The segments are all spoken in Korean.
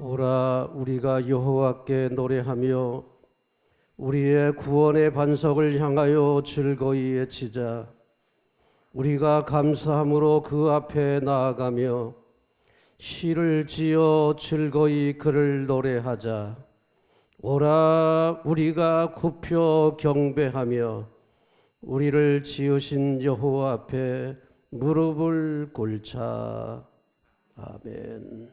오라 우리가 여호와께 노래하며 우리의 구원의 반석을 향하여 즐거이 외치자. 우리가 감사함으로 그 앞에 나아가며 시를 지어 즐거이 그를 노래하자. 오라 우리가 굽혀 경배하며 우리를 지으신 여호와 앞에 무릎을 꿇자. 아멘.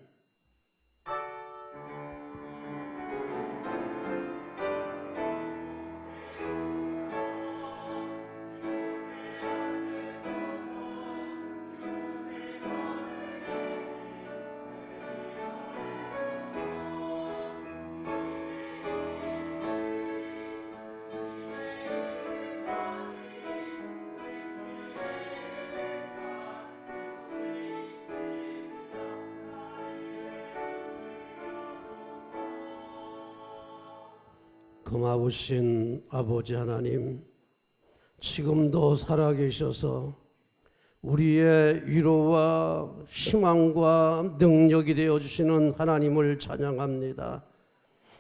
고마우신 아버지 하나님, 지금도 살아계셔서 우리의 위로와 희망과 능력이 되어주시는 하나님을 찬양합니다.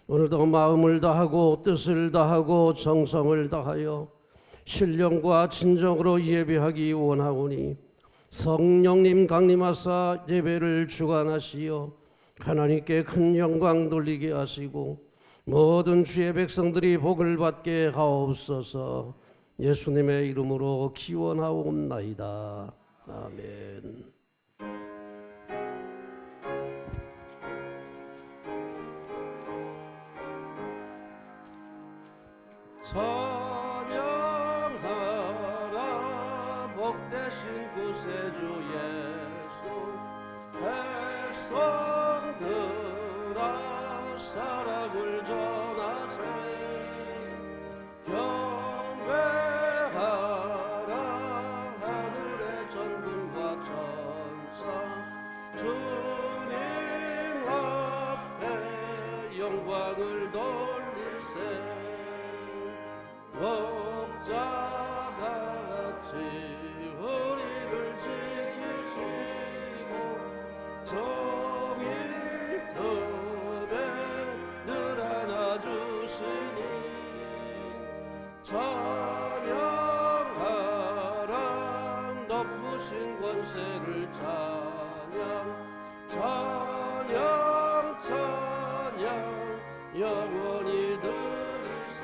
오늘도 마음을 다하고 뜻을 다하고 정성을 다하여 신령과 진정으로 예배하기 원하오니 성령님 강림하사 예배를 주관하시어 하나님께 큰 영광 돌리게 하시고 모든 주의 백성들이 복을 받게 하옵소서. 예수님의 이름으로 기원하옵나이다. 아멘. 찬양하라 복되신 구세주 예수. 백성들아 사랑을 전하세. 경배하라 하늘의 전군과 천사. 주님 앞에 영광을 돌리세. 목자같이 우리를 지키시고 정일 품에 늘 안아주시니 찬양하라 높으신 권세를 찬양. 찬양 찬양 영원히 드리세.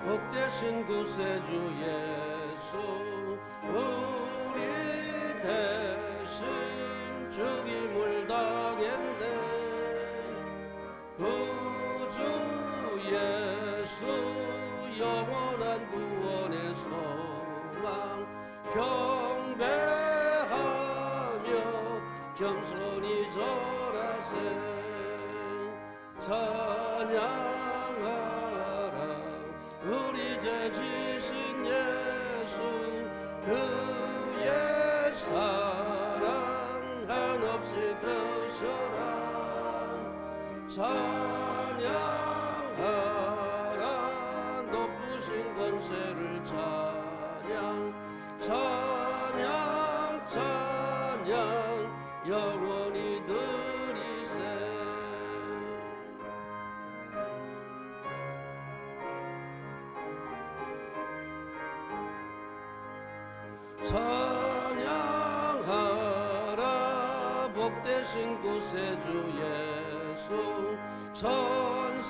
복되신 구세주 예수 우리 대신 죽임을 당했네. 구주 예수 영원한 구원의 소망. 경배하며 겸손히 절하세. 찬양하라 우리 죄 지신 예수. 그의 사랑 한없이 크셔라. 찬양하라 높으신 권세를 찬양. 찬양 찬양 영원히 드리세. 찬양하라 복되신 구세주 예수. 천사들아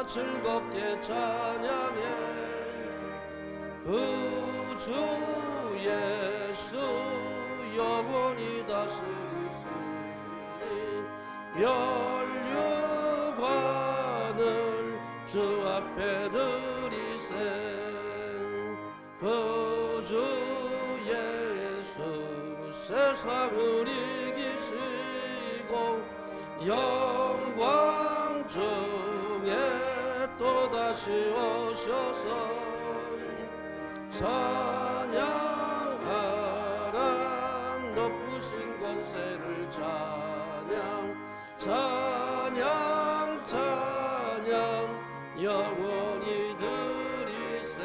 즐겁게 찬양해. 구주 예수 영원히 다스리시니 면류관을 주 앞에 드리세. 구주 예수 세상을 이기시고 영광 중에 또다시 오셔서 찬양하라 높으신 권세를 찬양. 찬양 찬양 영원히 드리세.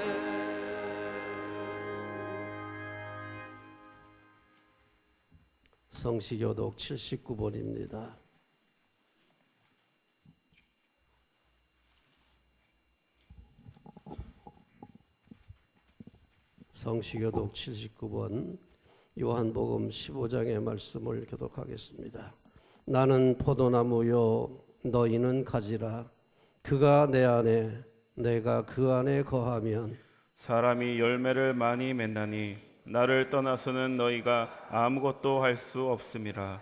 성시교독 79번입니다. 성시교독 79번 요한복음 15장의 말씀을 교독하겠습니다. 나는 포도나무요 너희는 가지라. 그가 내 안에 내가 그 안에 거하면 사람이 열매를 많이 맺나니 나를 떠나서는 너희가 아무것도 할 수 없음이라.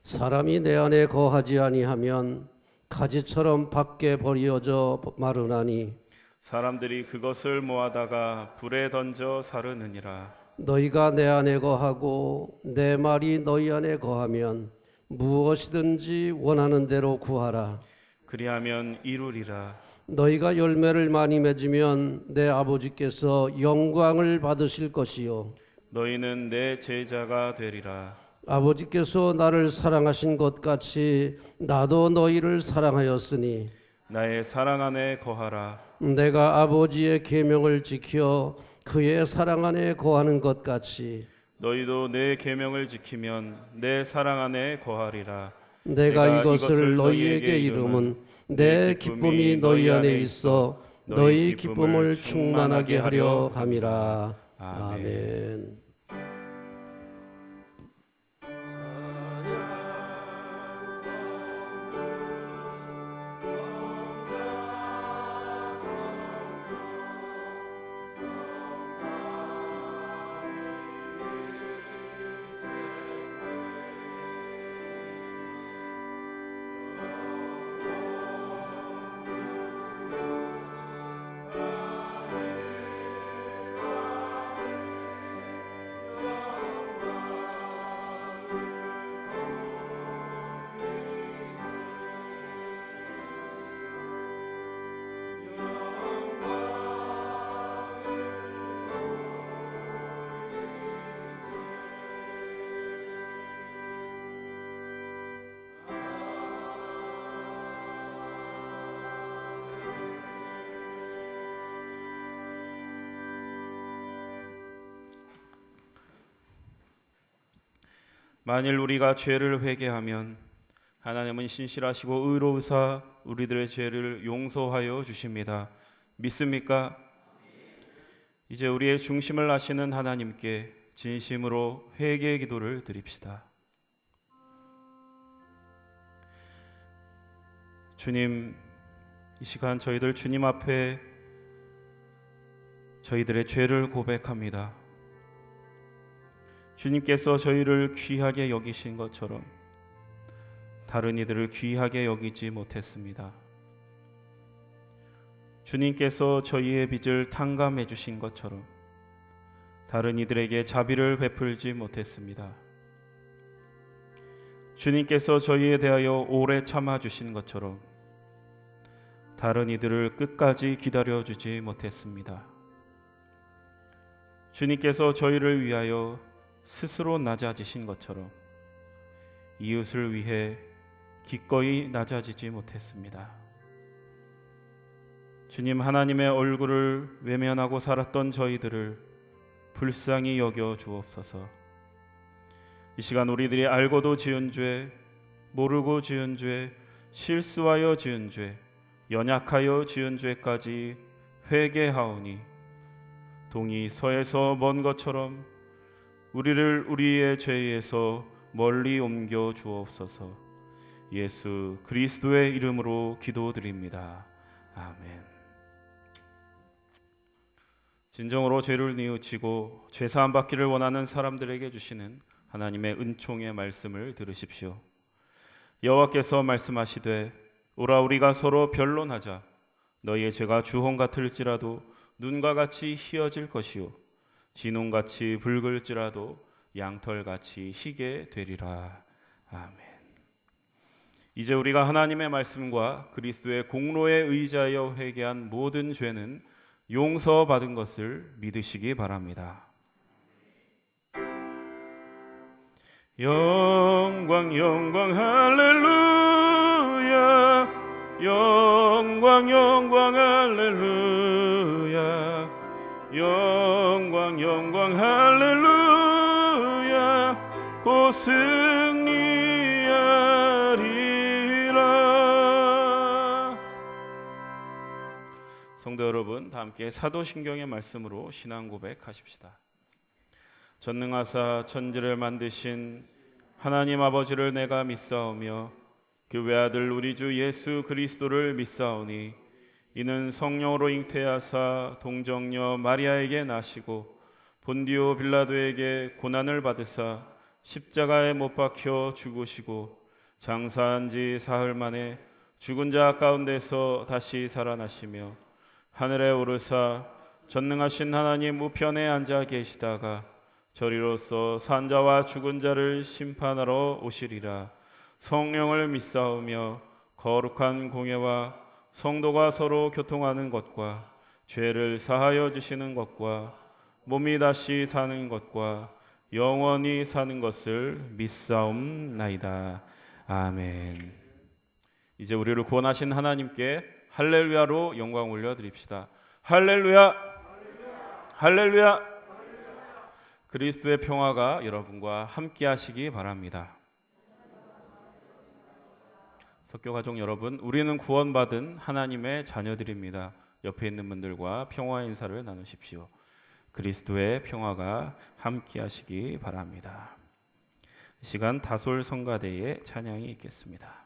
사람이 내 안에 거하지 아니하면 가지처럼 밖에 버려져 마르나니 사람들이 그것을 모아다가 불에 던져 사르느니라. 너희가 내 안에 거하고 내 말이 너희 안에 거하면 무엇이든지 원하는 대로 구하라. 그리하면 이루리라. 너희가 열매를 많이 맺으면 내 아버지께서 영광을 받으실 것이요 너희는 내 제자가 되리라. 아버지께서 나를 사랑하신 것 같이 나도 너희를 사랑하였으니 나의 사랑 안에 거하라. 내가 아버지의 계명을 지켜 그의 사랑 안에 거하는 것 같이 너희도 내 계명을 지키면 내 사랑 안에 거하리라. 내가 이것을 너희에게 이름은 내 기쁨이 너희 안에 있어 너희 기쁨을 충만하게 하려 함이라. 아멘. 만일 우리가 죄를 회개하면 하나님은 신실하시고 의로우사 우리들의 죄를 용서하여 주십니다. 믿습니까? 이제 우리의 중심을 아시는 하나님께 진심으로 회개의 기도를 드립시다. 주님, 이 시간 저희들 주님 앞에 저희들의 죄를 고백합니다. 주님께서 저희를 귀하게 여기신 것처럼 다른 이들을 귀하게 여기지 못했습니다. 주님께서 저희의 빚을 탕감해 주신 것처럼 다른 이들에게 자비를 베풀지 못했습니다. 주님께서 저희에 대하여 오래 참아 주신 것처럼 다른 이들을 끝까지 기다려 주지 못했습니다. 주님께서 저희를 위하여 스스로 낮아지신 것처럼 이웃을 위해 기꺼이 낮아지지 못했습니다. 주님, 하나님의 얼굴을 외면하고 살았던 저희들을 불쌍히 여겨 주옵소서. 이 시간 우리들이 알고도 지은 죄, 모르고 지은 죄, 실수하여 지은 죄, 연약하여 지은 죄까지 회개하오니 동이 서에서 먼 것처럼 우리를 우리의 죄에서 멀리 옮겨 주옵소서. 예수 그리스도의 이름으로 기도드립니다. 아멘. 진정으로 죄를 뉘우치고 죄사함 받기를 원하는 사람들에게 주시는 하나님의 은총의 말씀을 들으십시오. 여호와께서 말씀하시되 오라 우리가 서로 변론하자. 너희의 죄가 주홍 같을지라도 눈과 같이 희어질 것이요 진홍같이 붉을지라도 양털같이 희게 되리라. 아멘. 이제 우리가 하나님의 말씀과 그리스도의 공로에 의지하여 회개한 모든 죄는 용서받은 것을 믿으시기 바랍니다. 영광 영광 할렐루야. 영광 영광 할렐루야. 영광 영광 할렐루야. 이기고 승리하리라. 성도 여러분, 다 함께 사도신경의 말씀으로 신앙 고백하십시다. 전능하사 천지를 만드신 하나님 아버지를 내가 믿사오며 그 외아들 우리 주 예수 그리스도를 믿사오니 이는 성령으로 잉태하사 동정녀 마리아에게 나시고 본디오 빌라도에게 고난을 받으사 십자가에 못 박혀 죽으시고 장사한 지 사흘 만에 죽은 자 가운데서 다시 살아나시며 하늘에 오르사 전능하신 하나님 우편에 앉아 계시다가 저리로서 산자와 죽은 자를 심판하러 오시리라. 성령을 믿사오며 거룩한 공예와 성도가 서로 교통하는 것과 죄를 사하여 주시는 것과 몸이 다시 사는 것과 영원히 사는 것을 믿사옵나이다. 아멘. 이제 우리를 구원하신 하나님께 할렐루야로 영광 올려드립시다. 할렐루야, 할렐루야. 그리스도의 평화가 여러분과 함께 하시기 바랍니다. 석교가족 여러분, 우리는 구원받은 하나님의 자녀들입니다. 옆에 있는 분들과 평화 인사를 나누십시오. 그리스도의 평화가 함께 하시기 바랍니다. 이 시간 다솔 성가대의 찬양이 있겠습니다.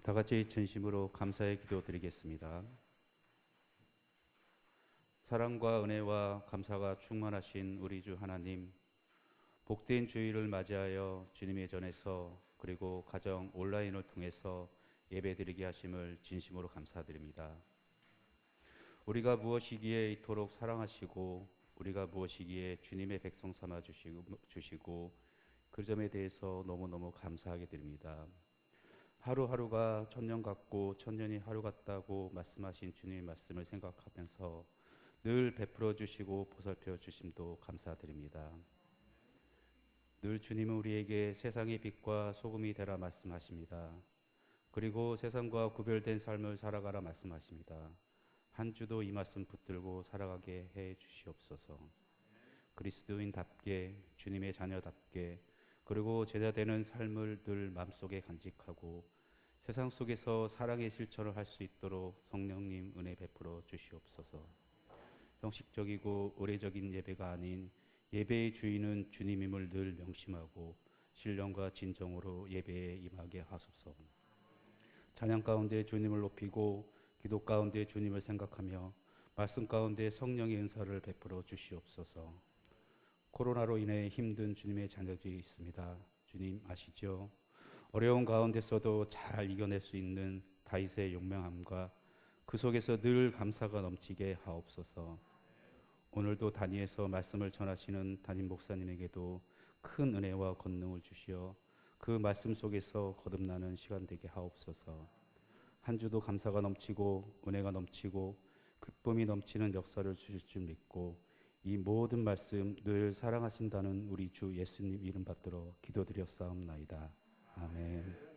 다 같이 진심으로 감사의 기도 드리겠습니다. 사랑과 은혜와 감사가 충만하신 우리 주 하나님, 복된 주일을 맞이하여 주님의 전에서 그리고 가정 온라인을 통해서 예배드리게 하심을 진심으로 감사드립니다. 우리가 무엇이기에 이토록 사랑하시고 우리가 무엇이기에 주님의 백성 삼아 주시고 그 점에 대해서 너무너무 감사하게 됩니다. 하루하루가 천년 같고 천년이 하루 같다고 말씀하신 주님의 말씀을 생각하면서 늘 베풀어 주시고 보살펴 주심도 감사드립니다. 늘 주님은 우리에게 세상의 빛과 소금이 되라 말씀하십니다. 그리고 세상과 구별된 삶을 살아가라 말씀하십니다. 한 주도 이 말씀 붙들고 살아가게 해 주시옵소서. 그리스도인답게 주님의 자녀답게 그리고 제자되는 삶을 늘 마음속에 간직하고 세상 속에서 사랑의 실천을 할 수 있도록 성령님 은혜 베풀어 주시옵소서. 형식적이고 의례적인 예배가 아닌 예배의 주인은 주님임을 늘 명심하고 신령과 진정으로 예배에 임하게 하소서. 찬양 가운데 주님을 높이고 기도 가운데 주님을 생각하며 말씀 가운데 성령의 은사를 베풀어 주시옵소서. 코로나로 인해 힘든 주님의 자녀들이 있습니다. 주님 아시죠? 어려운 가운데서도 잘 이겨낼 수 있는 다윗의 용맹함과 그 속에서 늘 감사가 넘치게 하옵소서. 오늘도 단위에서 말씀을 전하시는 담임 목사님에게도 큰 은혜와 권능을 주시어 그 말씀 속에서 거듭나는 시간 되게 하옵소서. 한 주도 감사가 넘치고 은혜가 넘치고 기쁨이 넘치는 역사를 주실 줄 믿고 이 모든 말씀 늘 사랑하신다는 우리 주 예수님 이름 받들어 기도드렸사옵나이다. 아멘.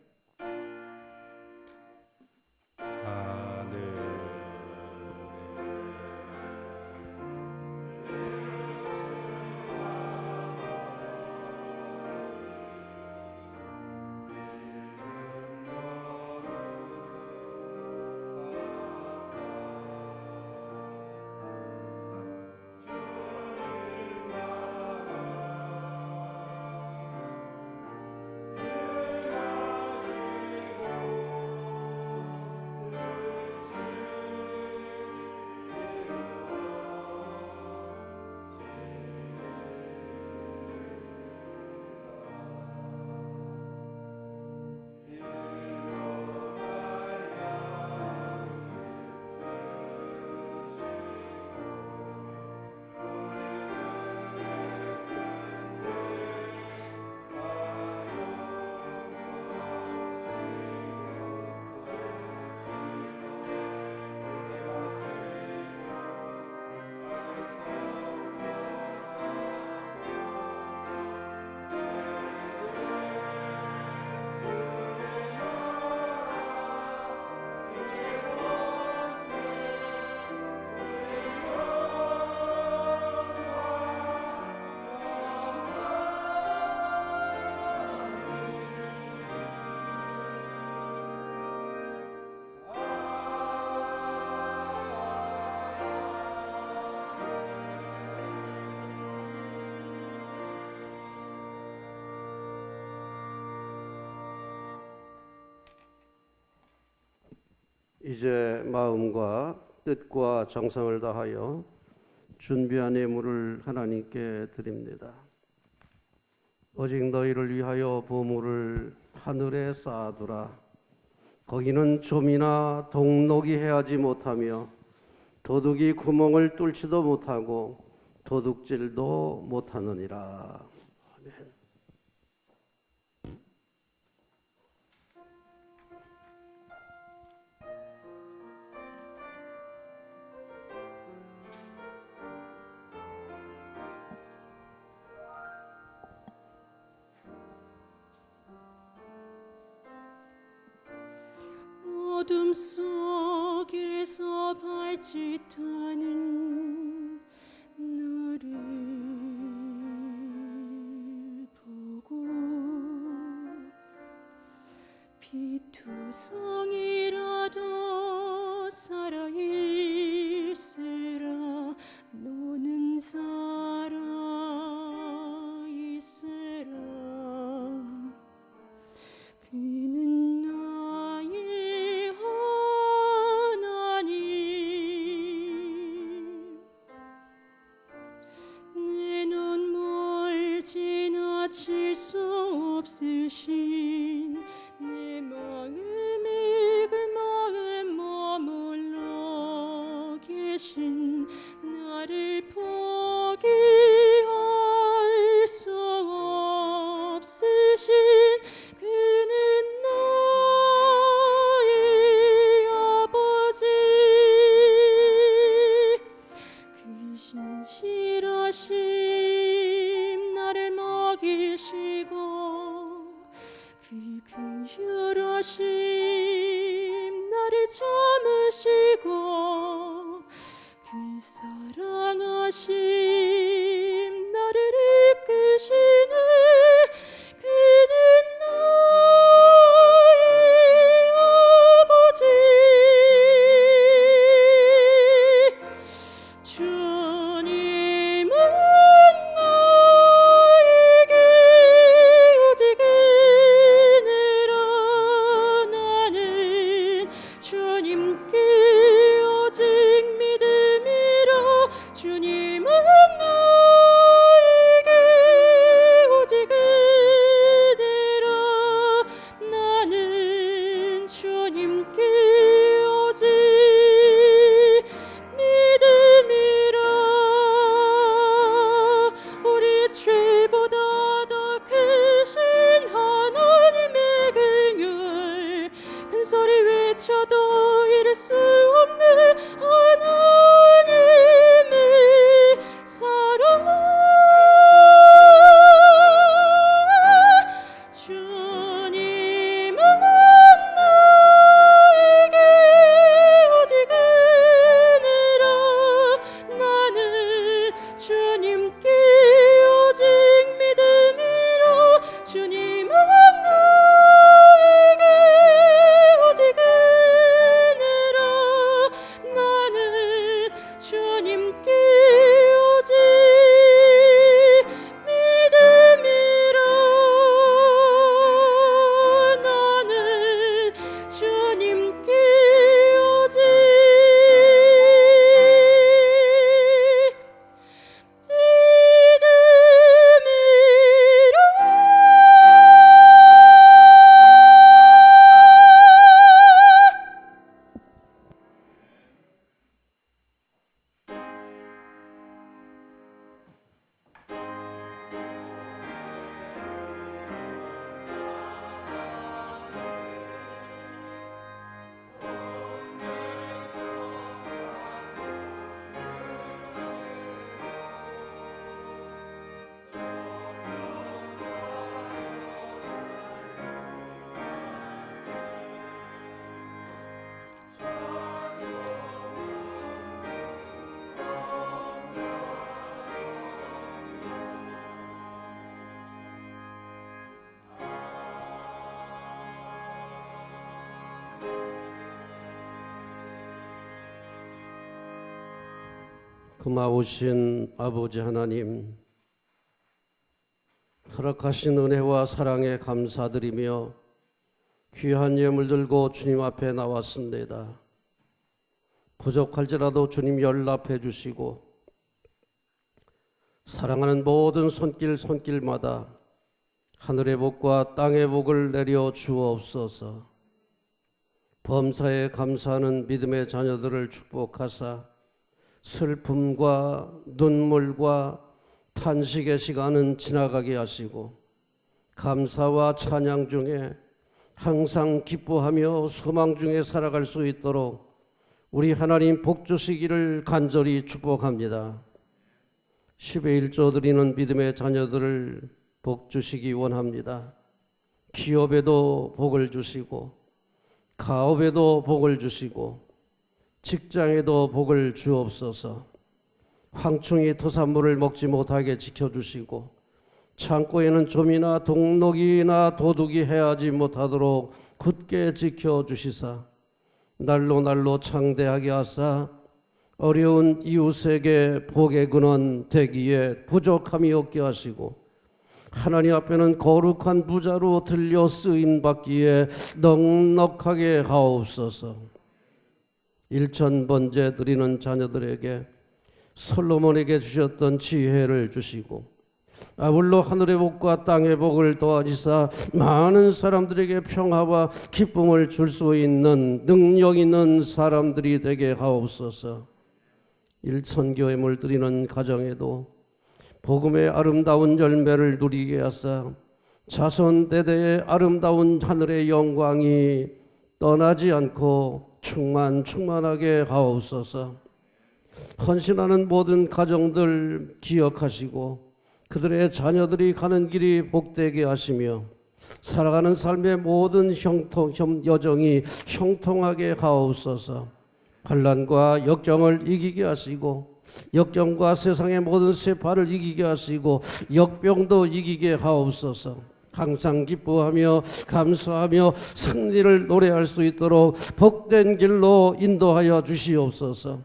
이제 마음과 뜻과 정성을 다하여 준비한 예물을 하나님께 드립니다. 오직 너희를 위하여 보물을 하늘에 쌓아두라. 거기는 좀이나 동록이 해하지 못하며 도둑이 구멍을 뚫지도 못하고 도둑질도 못하느니라. 아멘. 어둠 속에서 발짓하는 너를 보고 피투성이라도 살아있으라. 너는 살아있으라. 그는 나의 하나님 대신 나를 포기할 수 없으신 그는 나의 아버지. 그 신실하심 나를 먹이시고 그 긍휼하심 나를 참으시고 그 사랑하심 나를 이끄시네. 그는 나의 아버지. 주님은 나에게 오직 은혜라. 나는 주님께 오직 믿음이라. 주님은 나에게 오직 은혜라. 나는 주님께 오직 믿음이라. 우리 죄보다 더 크신 하나님의 긍휼 큰 소리 외쳐도 이룰 수 없는 하나님의 사랑. 주님은 나에게 오직 은혜라. 나는 주님께 오직 믿음이라. 주님은 나에게 오직 은혜라. 나는 주님께 오직 믿음이라. 나는 주님께 오직 고마우신 아버지 하나님, 허락하신 은혜와 사랑에 감사드리며 귀한 예물 들고 주님 앞에 나왔습니다. 부족할지라도 주님 연락해 주시고 사랑하는 모든 손길마다 하늘의 복과 땅의 복을 내려 주옵소서. 범사에 감사하는 믿음의 자녀들을 축복하사 슬픔과 눈물과 탄식의 시간은 지나가게 하시고 감사와 찬양 중에 항상 기뻐하며 소망 중에 살아갈 수 있도록 우리 하나님 복 주시기를 간절히 축복합니다. 10의 1조 드리는 믿음의 자녀들을 복 주시기 원합니다. 기업에도 복을 주시고 가업에도 복을 주시고 직장에도 복을 주옵소서. 황충이 토산물을 먹지 못하게 지켜주시고 창고에는 좀이나 동록이나 도둑이 해하지 못하도록 굳게 지켜주시사 날로 창대하게 하사 어려운 이웃에게 복의 근원 되기에 부족함이 없게 하시고 하나님 앞에는 거룩한 부자로 들려 쓰임받기에 넉넉하게 하옵소서. 일천번제 드리는 자녀들에게 솔로몬에게 주셨던 지혜를 주시고 아울러 하늘의 복과 땅의 복을 더하시사 많은 사람들에게 평화와 기쁨을 줄 수 있는 능력 있는 사람들이 되게 하옵소서. 일천교회물 드리는 가정에도 복음의 아름다운 열매를 누리게 하사 자손 대대의 아름다운 하늘의 영광이 떠나지 않고 충만하게 하옵소서. 헌신하는 모든 가정들 기억하시고 그들의 자녀들이 가는 길이 복되게 하시며 살아가는 삶의 모든 여정이 형통하게 하옵소서. 환난과 역경을 이기게 하시고 역경과 세상의 모든 세파를 이기게 하시고 역병도 이기게 하옵소서. 항상 기뻐하며 감사하며 승리를 노래할 수 있도록 복된 길로 인도하여 주시옵소서.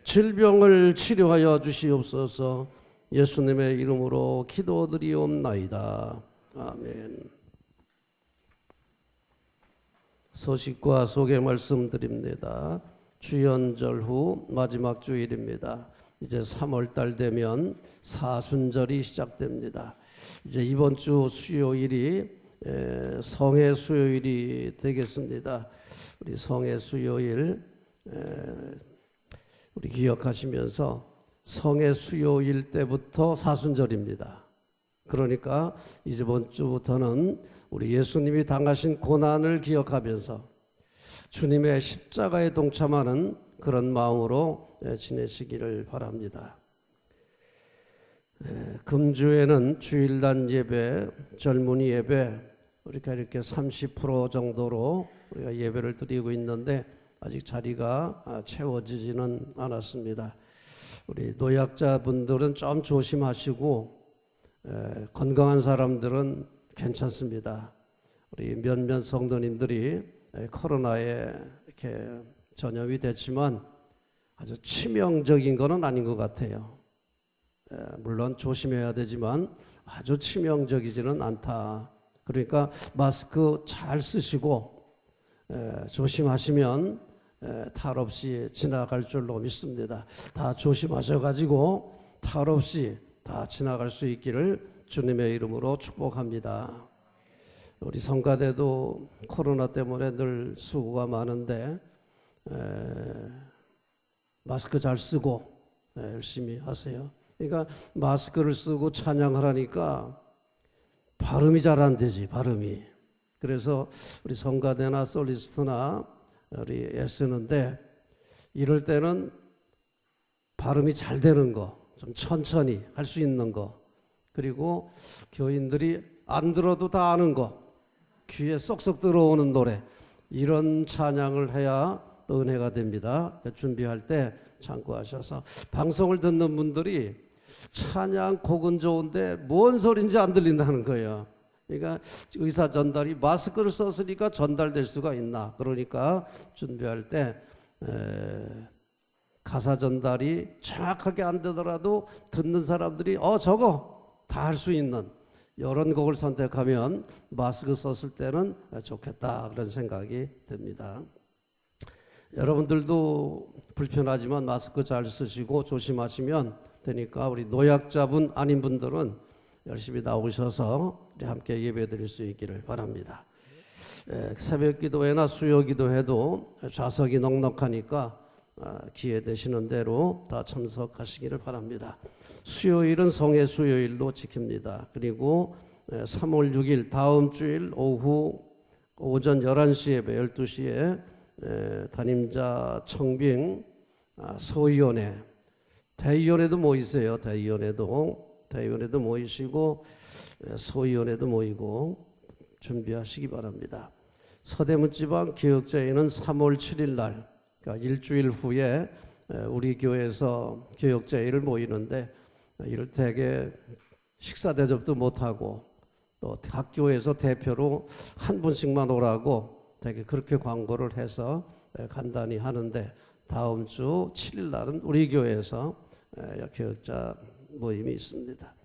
질병을 치료하여 주시옵소서. 예수님의 이름으로 기도드리옵나이다. 아멘. 소식과 소개 말씀드립니다. 주연절 후 마지막 주일입니다. 이제 3월달 되면 사순절이 시작됩니다. 이제 이번 주 수요일이 성의 수요일이 되겠습니다. 우리 성의 수요일 우리 기억하시면서 성의 수요일 때부터 사순절입니다. 그러니까 이번 주부터는 우리 예수님이 당하신 고난을 기억하면서 주님의 십자가에 동참하는 그런 마음으로 지내시기를 바랍니다. 금주에는 주일날 예배, 젊은이 예배 우리가 이렇게 30% 정도로 우리가 예배를 드리고 있는데 아직 자리가 채워지지는 않았습니다. 우리 노약자분들은 좀 조심하시고 건강한 사람들은 괜찮습니다. 우리 몇몇 성도님들이 코로나에 이렇게 전염이 됐지만 아주 치명적인 것은 아닌 것 같아요. 물론 조심해야 되지만 아주 치명적이지는 않다. 그러니까 마스크 잘 쓰시고 조심하시면 탈 없이 지나갈 줄로 믿습니다. 다 조심하셔가지고 탈 없이 다 지나갈 수 있기를 주님의 이름으로 축복합니다. 우리 성가대도 코로나 때문에 늘 수고가 많은데 마스크 잘 쓰고 열심히 하세요. 그러니까 마스크를 쓰고 찬양을 하니까 발음이 잘 안 되지, 발음이. 그래서 우리 성가대나 솔리스트나 우리 애쓰는데 이럴 때는 발음이 잘 되는 거, 좀 천천히 할 수 있는 거, 그리고 교인들이 안 들어도 다 아는 거, 귀에 쏙쏙 들어오는 노래, 이런 찬양을 해야 은혜가 됩니다. 준비할 때 참고하셔서. 방송을 듣는 분들이 찬양 곡은 좋은데 뭔 소리인지 안 들린다는 거예요. 그러니까 의사 전달이 마스크를 썼으니까 전달될 수가 있나. 그러니까 준비할 때 가사 전달이 정확하게 안 되더라도 듣는 사람들이 저거 다 할 수 있는 이런 곡을 선택하면 마스크 썼을 때는 좋겠다 그런 생각이 듭니다. 여러분들도 불편하지만 마스크 잘 쓰시고 조심하시면 되니까 우리 노약자분 아닌 분들은 열심히 나오셔서 우리 함께 예배 드릴 수 있기를 바랍니다. 새벽 기도회나 수요 기도회도 좌석이 넉넉하니까 기회 되시는 대로 다 참석하시기를 바랍니다. 수요일은 성의 수요일로 지킵니다. 그리고 3월 6일 다음 주일 오전 11시 예배 12시에 담임자 청빙 소위원회 대위원회도 모이세요. 대위원회도 모이시고 소위원회도 모이고 준비하시기 바랍니다. 서대문지방 교역자회는 3월 7일 날 그러니까 일주일 후에 우리 교회에서 교역자회를 모이는데 이럴 때에 식사 대접도 못하고 또 각 교회에서 대표로 한 분씩만 오라고 되게 그렇게 광고를 해서 간단히 하는데 다음 주 7일 날은 우리 교회에서 교역자 모임이 있습니다.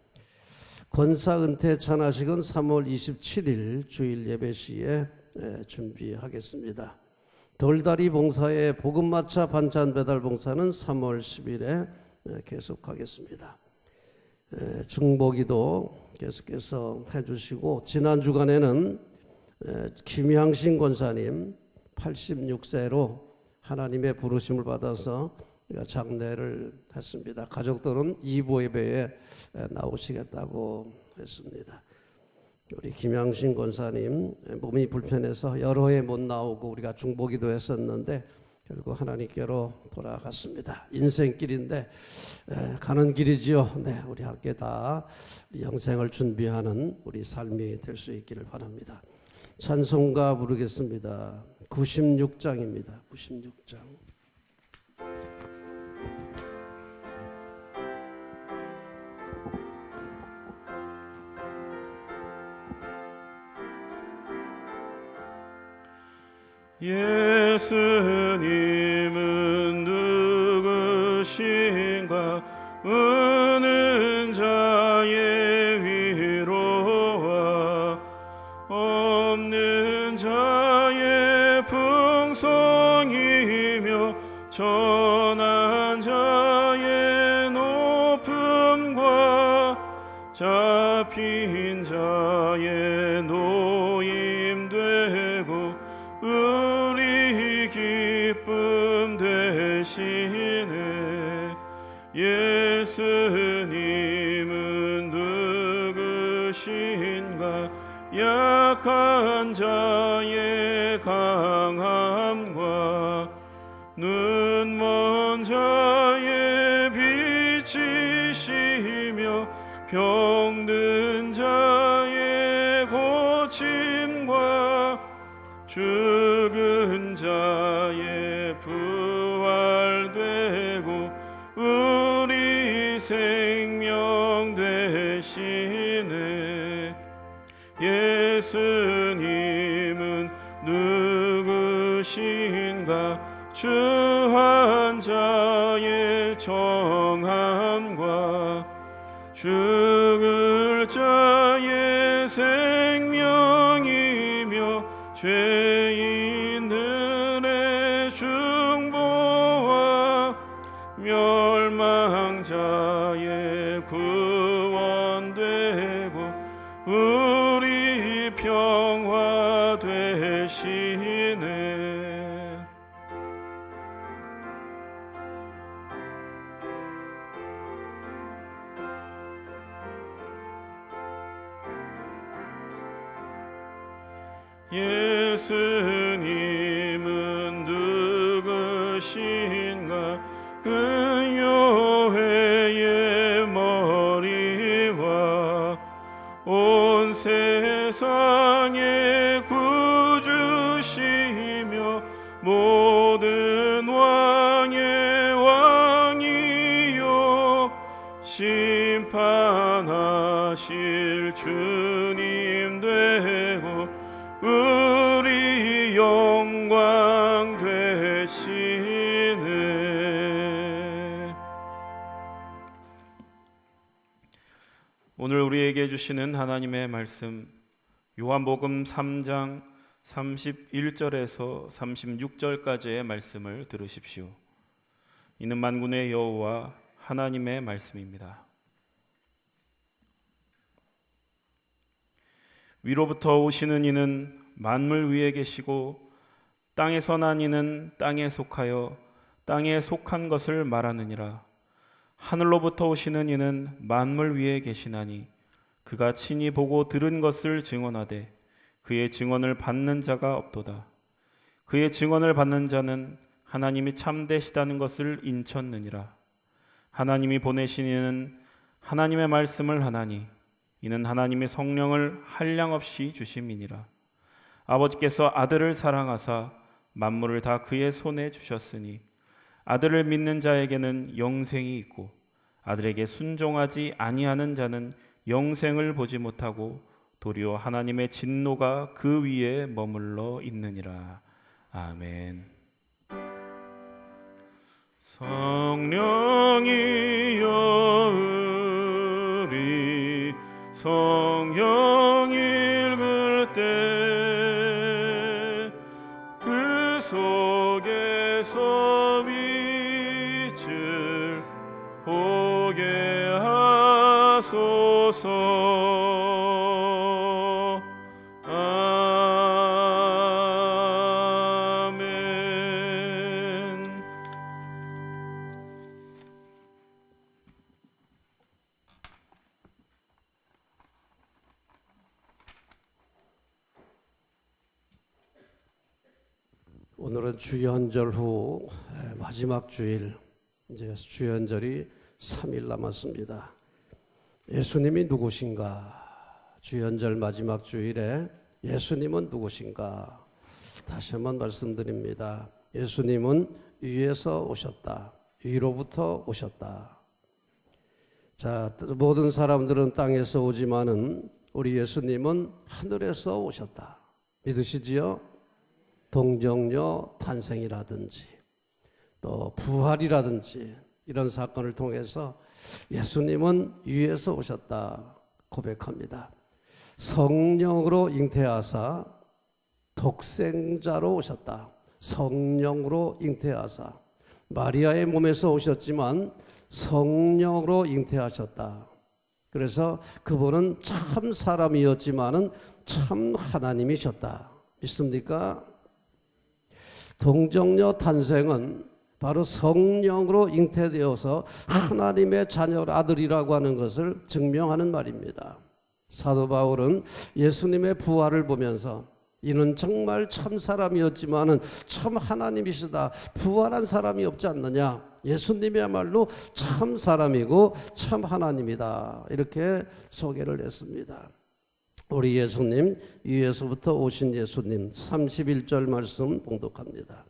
권사 은퇴 찬화식은 3월 27일 주일 예배 시에 준비하겠습니다. 돌다리 봉사의 복음마차 반찬 배달 봉사는 3월 10일에 계속하겠습니다. 중보기도 계속해서 해주시고 지난 주간에는 김향신 권사님 86세로 하나님의 부르심을 받아서 우리가 장례를 했습니다. 가족들은 2부 예배에 나오시겠다고 했습니다. 우리 김양신 권사님 몸이 불편해서 여러 해 못 나오고 우리가 중보기도 했었는데 결국 하나님께로 돌아갔습니다. 인생길인데 가는 길이지요. 네, 우리 함께 다 우리 영생을 준비하는 우리 삶이 될 수 있기를 바랍니다. 찬송가 부르겠습니다. 96장입니다. 96장. 예수님은 누구신가? 우는 자의 위로와 없는 자의 풍성이며 전한 자의 높음과 잡힌 자의 노임되고 우리 기쁨 되시네. 예수님은 누구신가? 약한 자의 강함과 눈먼 자의 빛이시며 병든 자의 고침과 죽은 자의 부활되고 우리 생명 되시네. 예수님은 누구신가? 주한 자의 정함과 죽을 자의 생명이며 죄인들의 중보와 멸망자의 구원되고 우리 평화 되시네. 예수님은 누구신가? 은효회의 머리와 온 세상의 구주시며 모든 왕의 왕이요 심판하실 주님 되고 우리 영광 되시네. 오늘 우리에게 주시는 하나님의 말씀 요한복음 3장 31절에서 36절까지의 말씀을 들으십시오. 이는 만군의 여호와 하나님의 말씀입니다. 위로부터 오시는 이는 만물 위에 계시고 땅에서 난 이는 땅에 속하여 땅에 속한 것을 말하느니라. 하늘로부터 오시는 이는 만물 위에 계시나니 그가 친히 보고 들은 것을 증언하되 그의 증언을 받는 자가 없도다. 그의 증언을 받는 자는 하나님이 참되시다는 것을 인쳤느니라. 하나님이 보내신 이는 하나님의 말씀을 하나니 이는 하나님의 성령을 한량없이 주심이니라. 아버지께서 아들을 사랑하사 만물을 다 그의 손에 주셨으니 아들을 믿는 자에게는 영생이 있고 아들에게 순종하지 아니하는 자는 영생을 보지 못하고 도리어 하나님의 진노가 그 위에 머물러 있느니라. 아멘. 성령이여 우리 성경 읽을 때 그 속에서 빛을 보게 하소서. 아멘. 오늘은 주연절 후 마지막 주일, 이제 주연절이 3일 남았습니다. 예수님이 누구신가? 주연절 마지막 주일에 예수님은 누구신가? 다시 한번 말씀드립니다. 예수님은 위에서 오셨다. 위로부터 오셨다. 자, 모든 사람들은 땅에서 오지만은 우리 예수님은 하늘에서 오셨다. 믿으시지요? 동정녀 탄생이라든지 또 부활이라든지 이런 사건을 통해서 예수님은 위에서 오셨다 고백합니다. 성령으로 잉태하사 독생자로 오셨다. 성령으로 잉태하사 마리아의 몸에서 오셨지만 성령으로 잉태하셨다. 그래서 그분은 참 사람이었지만은 참 하나님이셨다. 믿습니까? 동정녀 탄생은 바로 성령으로 잉태되어서 하나님의 자녀 아들이라고 하는 것을 증명하는 말입니다. 사도 바울은 예수님의 부활을 보면서 이는 정말 참 사람이었지만은 참 하나님이시다. 부활한 사람이 없지 않느냐. 예수님이야말로 참 사람이고 참 하나님이다. 이렇게 소개를 했습니다. 우리 예수님, 위에서부터 오신 예수님 31절 말씀 봉독합니다.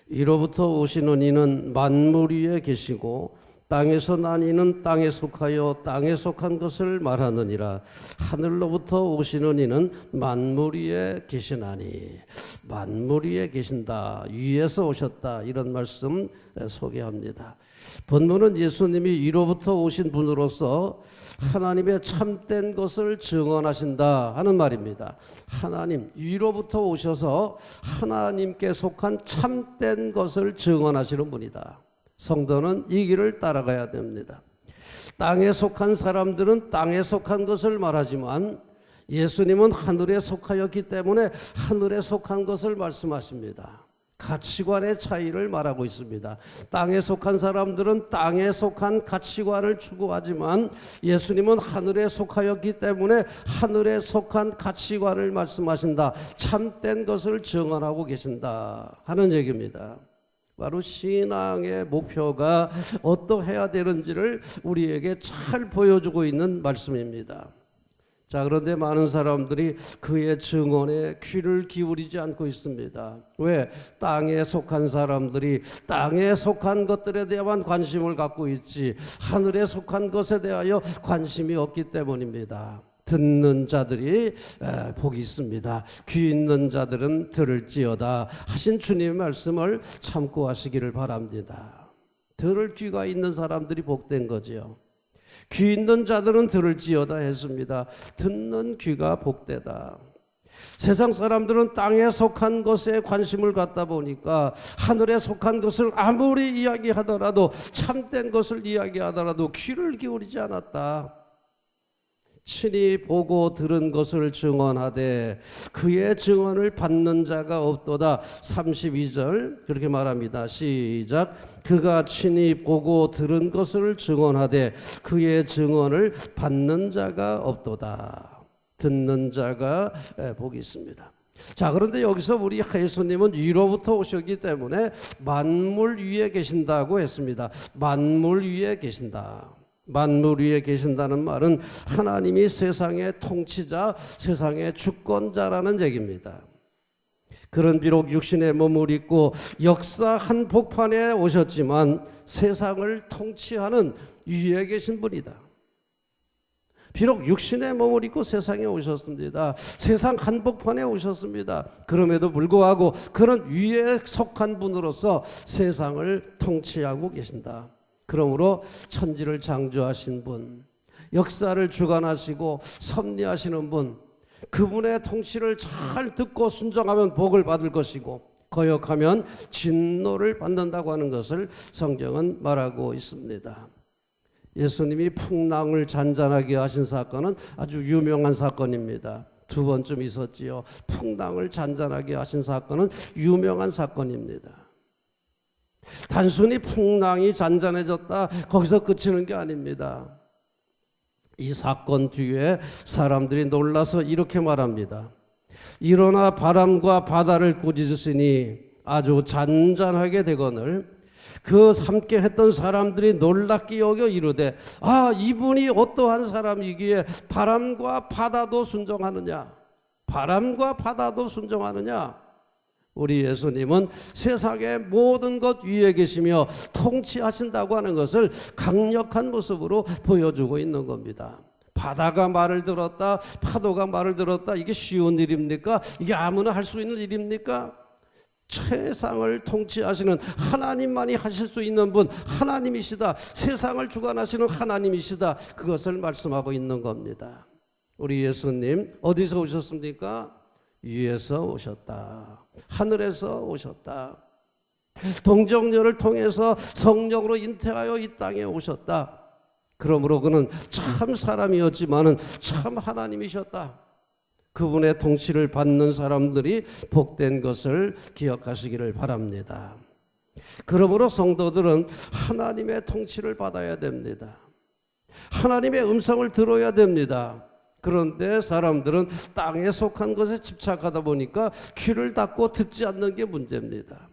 위로부터 오시는 이는 만물 위에 계시고 땅에서 난 이는 땅에 속하여 땅에 속한 것을 말하느니라. 하늘로부터 오시는 이는 만물 위에 계시나니. 만물 위에 계신다. 위에서 오셨다. 이런 말씀 소개합니다. 본문은 예수님이 위로부터 오신 분으로서 하나님의 참된 것을 증언하신다 하는 말입니다. 하나님 위로부터 오셔서 하나님께 속한 참된 것을 증언하시는 분이다. 성도는 이 길을 따라가야 됩니다. 땅에 속한 사람들은 땅에 속한 것을 말하지만 예수님은 하늘에 속하였기 때문에 하늘에 속한 것을 말씀하십니다. 가치관의 차이를 말하고 있습니다. 땅에 속한 사람들은 땅에 속한 가치관을 추구하지만 예수님은 하늘에 속하였기 때문에 하늘에 속한 가치관을 말씀하신다. 참된 것을 증언하고 계신다 하는 얘기입니다. 바로 신앙의 목표가 어떠해야 되는지를 우리에게 잘 보여주고 있는 말씀입니다. 자, 그런데 많은 사람들이 그의 증언에 귀를 기울이지 않고 있습니다. 왜? 땅에 속한 사람들이 땅에 속한 것들에 대한 관심을 갖고 있지 하늘에 속한 것에 대하여 관심이 없기 때문입니다. 듣는 자들이 복이 있습니다. 귀 있는 자들은 들을지어다 하신 주님의 말씀을 참고하시기를 바랍니다. 들을 귀가 있는 사람들이 복된 거지요. 귀 있는 자들은 들을지어다 했습니다. 듣는 귀가 복되다. 세상 사람들은 땅에 속한 것에 관심을 갖다 보니까 하늘에 속한 것을 아무리 이야기하더라도 참된 것을 이야기하더라도 귀를 기울이지 않았다. 친히 보고 들은 것을 증언하되 그의 증언을 받는 자가 없도다. 32절 그렇게 말합니다. 시작. 그가 친히 보고 들은 것을 증언하되 그의 증언을 받는 자가 없도다. 듣는 자가 복이 있습니다. 자, 그런데 여기서 우리 예수님은 위로부터 오셨기 때문에 만물 위에 계신다고 했습니다. 만물 위에 계신다. 만물 위에 계신다는 말은 하나님이 세상의 통치자, 세상의 주권자라는 얘기입니다. 그런 비록 육신의 몸을 입고 역사 한복판에 오셨지만 세상을 통치하는 위에 계신 분이다. 비록 육신의 몸을 입고 세상에 오셨습니다. 세상 한복판에 오셨습니다. 그럼에도 불구하고 그런 위에 속한 분으로서 세상을 통치하고 계신다. 그러므로 천지를 창조하신 분, 역사를 주관하시고 섭리하시는 분, 그분의 통치를 잘 듣고 순종하면 복을 받을 것이고 거역하면 진노를 받는다고 하는 것을 성경은 말하고 있습니다. 예수님이 풍랑을 잔잔하게 하신 사건은 아주 유명한 사건입니다. 두 번쯤 있었지요. 풍랑을 잔잔하게 하신 사건은 유명한 사건입니다. 단순히 풍랑이 잔잔해졌다 거기서 그치는 게 아닙니다. 이 사건 뒤에 사람들이 놀라서 이렇게 말합니다. 일어나 바람과 바다를 꾸짖으시니 아주 잔잔하게 되거늘 그 함께 했던 사람들이 놀랍게 여겨 이르되 아 이분이 어떠한 사람이기에 바람과 바다도 순종하느냐, 바람과 바다도 순종하느냐. 우리 예수님은 세상의 모든 것 위에 계시며 통치하신다고 하는 것을 강력한 모습으로 보여주고 있는 겁니다. 바다가 말을 들었다, 파도가 말을 들었다, 이게 쉬운 일입니까? 이게 아무나 할 수 있는 일입니까? 세상을 통치하시는 하나님만이 하실 수 있는 분 하나님이시다. 세상을 주관하시는 하나님이시다. 그것을 말씀하고 있는 겁니다. 우리 예수님 어디서 오셨습니까? 위에서 오셨다. 하늘에서 오셨다. 동정녀를 통해서 성령으로 잉태하여 이 땅에 오셨다. 그러므로 그는 참 사람이었지만은 참 하나님이셨다. 그분의 통치를 받는 사람들이 복된 것을 기억하시기를 바랍니다. 그러므로 성도들은 하나님의 통치를 받아야 됩니다. 하나님의 음성을 들어야 됩니다. 그런데 사람들은 땅에 속한 것에 집착하다 보니까 귀를 닫고 듣지 않는 게 문제입니다.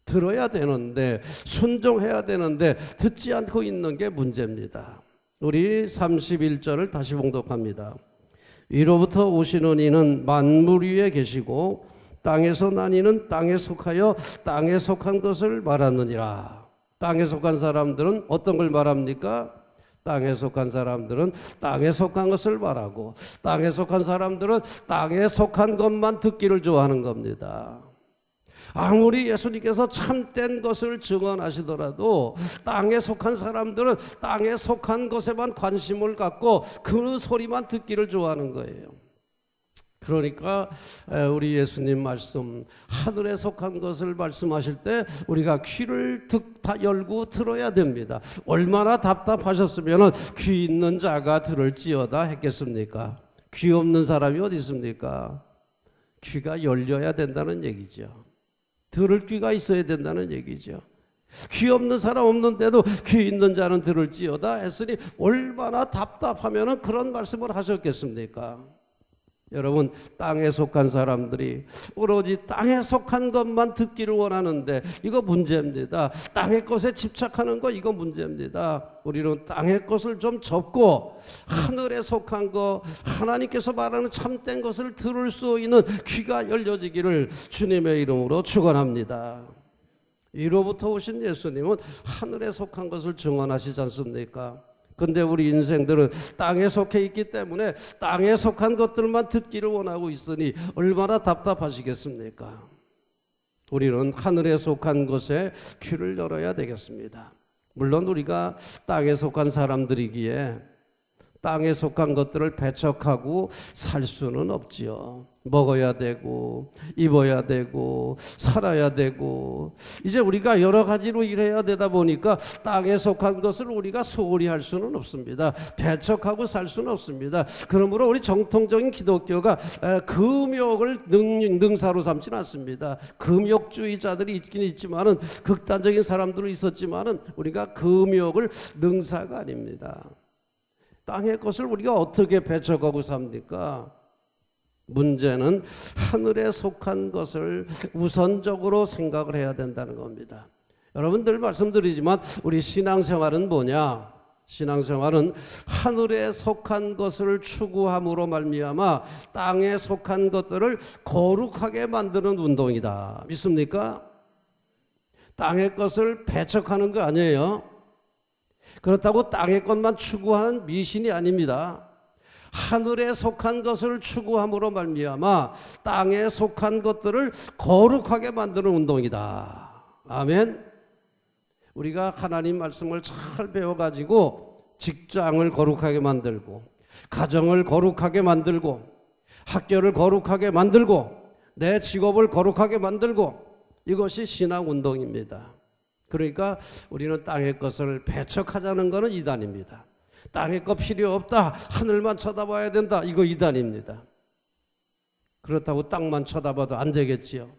들어야 되는데 순종해야 되는데 듣지 않고 있는 게 문제입니다. 우리 31절을 다시 봉독합니다. 위로부터 오시는 이는 만물 위에 계시고 땅에서 난 이는 땅에 속하여 땅에 속한 것을 말하느니라. 땅에 속한 사람들은 어떤 걸 말합니까? 땅에 속한 사람들은 땅에 속한 것을 말하고 땅에 속한 사람들은 땅에 속한 것만 듣기를 좋아하는 겁니다. 아무리 예수님께서 참된 것을 증언하시더라도 땅에 속한 사람들은 땅에 속한 것에만 관심을 갖고 그 소리만 듣기를 좋아하는 거예요. 그러니까 우리 예수님 말씀 하늘에 속한 것을 말씀하실 때 우리가 귀를 다 열고 들어야 됩니다. 얼마나 답답하셨으면 귀 있는 자가 들을지어다 했겠습니까? 귀 없는 사람이 어디 있습니까? 귀가 열려야 된다는 얘기죠. 들을 귀가 있어야 된다는 얘기죠. 귀 없는 사람 없는데도 귀 있는 자는 들을지어다 했으니 얼마나 답답하면 그런 말씀을 하셨겠습니까? 여러분, 땅에 속한 사람들이 오로지 땅에 속한 것만 듣기를 원하는데 이거 문제입니다. 땅의 것에 집착하는 거 이거 문제입니다. 우리는 땅의 것을 좀 접고 하늘에 속한 거 하나님께서 말하는 참된 것을 들을 수 있는 귀가 열려지기를 주님의 이름으로 축원합니다. 위로부터 오신 예수님은 하늘에 속한 것을 증언하시지 않습니까? 근데 우리 인생들은 땅에 속해 있기 때문에 땅에 속한 것들만 듣기를 원하고 있으니 얼마나 답답하시겠습니까? 우리는 하늘에 속한 것에 귀를 열어야 되겠습니다. 물론 우리가 땅에 속한 사람들이기에 땅에 속한 것들을 배척하고 살 수는 없지요. 먹어야 되고 입어야 되고 살아야 되고 이제 우리가 여러 가지로 일해야 되다 보니까 땅에 속한 것을 우리가 소홀히 할 수는 없습니다. 배척하고 살 수는 없습니다. 그러므로 우리 정통적인 기독교가 금욕을 능사로 삼지는 않습니다. 금욕주의자들이 있긴 있지만은 극단적인 사람들은 있었지만은 우리가 금욕을 능사가 아닙니다. 땅의 것을 우리가 어떻게 배척하고 삽니까? 문제는 하늘에 속한 것을 우선적으로 생각을 해야 된다는 겁니다. 여러분들 말씀드리지만 우리 신앙생활은 뭐냐? 신앙생활은 하늘에 속한 것을 추구함으로 말미암아 땅에 속한 것들을 거룩하게 만드는 운동이다. 믿습니까? 땅의 것을 배척하는 거 아니에요. 그렇다고 땅의 것만 추구하는 미신이 아닙니다. 하늘에 속한 것을 추구함으로 말미암아 땅에 속한 것들을 거룩하게 만드는 운동이다. 아멘. 우리가 하나님 말씀을 잘 배워가지고 직장을 거룩하게 만들고 가정을 거룩하게 만들고 학교를 거룩하게 만들고 내 직업을 거룩하게 만들고 이것이 신앙운동입니다. 그러니까 우리는 땅의 것을 배척하자는 것은 이단입니다. 땅의 것 필요 없다. 하늘만 쳐다봐야 된다. 이거 이단입니다. 그렇다고 땅만 쳐다봐도 안 되겠지요.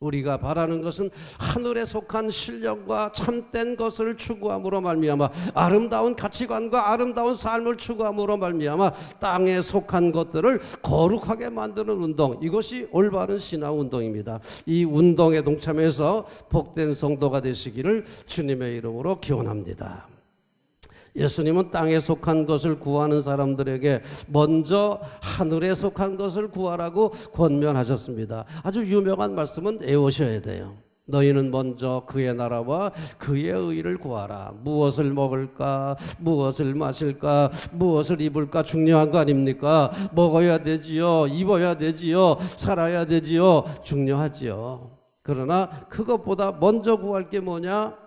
우리가 바라는 것은 하늘에 속한 신령과 참된 것을 추구함으로 말미암아 아름다운 가치관과 아름다운 삶을 추구함으로 말미암아 땅에 속한 것들을 거룩하게 만드는 운동, 이것이 올바른 신앙 운동입니다. 이 운동에 동참해서 복된 성도가 되시기를 주님의 이름으로 기원합니다. 예수님은 땅에 속한 것을 구하는 사람들에게 먼저 하늘에 속한 것을 구하라고 권면하셨습니다. 아주 유명한 말씀은 외우셔야 돼요. 너희는 먼저 그의 나라와 그의 의를 구하라. 무엇을 먹을까, 무엇을 마실까, 무엇을 입을까 중요한 거 아닙니까? 먹어야 되지요, 입어야 되지요, 살아야 되지요, 중요하지요. 그러나 그것보다 먼저 구할 게 뭐냐?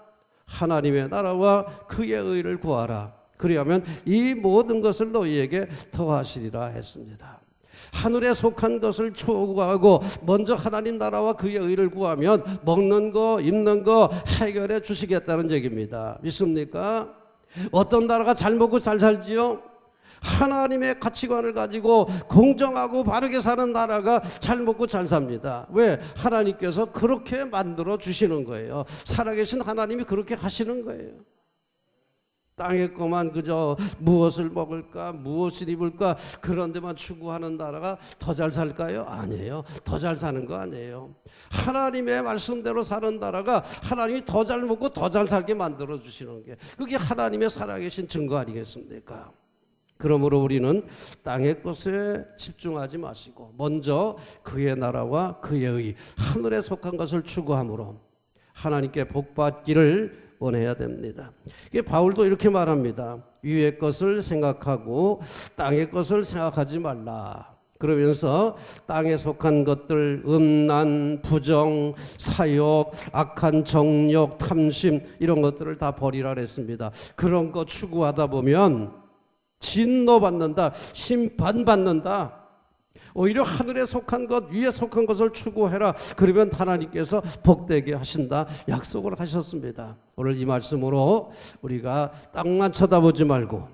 하나님의 나라와 그의 의를 구하라. 그리하면 이 모든 것을 너희에게 더하시리라 했습니다. 하늘에 속한 것을 추구하고 먼저 하나님 나라와 그의 의를 구하면 먹는 거, 입는 거 해결해 주시겠다는 얘기입니다. 믿습니까? 어떤 나라가 잘 먹고 잘 살지요? 하나님의 가치관을 가지고 공정하고 바르게 사는 나라가 잘 먹고 잘 삽니다. 왜? 하나님께서 그렇게 만들어 주시는 거예요. 살아계신 하나님이 그렇게 하시는 거예요. 땅에 것만 그저 무엇을 먹을까, 무엇을 입을까 그런 데만 추구하는 나라가 더 잘 살까요? 아니에요. 더 잘 사는 거 아니에요. 하나님의 말씀대로 사는 나라가 하나님이 더 잘 먹고 더 잘 살게 만들어 주시는 게, 그게 하나님의 살아계신 증거 아니겠습니까? 그러므로 우리는 땅의 것에 집중하지 마시고 먼저 그의 나라와 그의 의, 하늘에 속한 것을 추구함으로 하나님께 복받기를 원해야 됩니다. 이게 바울도 이렇게 말합니다. 위의 것을 생각하고 땅의 것을 생각하지 말라. 그러면서 땅에 속한 것들, 음란, 부정, 사욕, 악한 정욕, 탐심 이런 것들을 다 버리라 그랬습니다. 그런 거 추구하다 보면 진노받는다, 심판받는다. 오히려 하늘에 속한 것, 위에 속한 것을 추구해라. 그러면 하나님께서 복되게 하신다 약속을 하셨습니다. 오늘 이 말씀으로 우리가 땅만 쳐다보지 말고,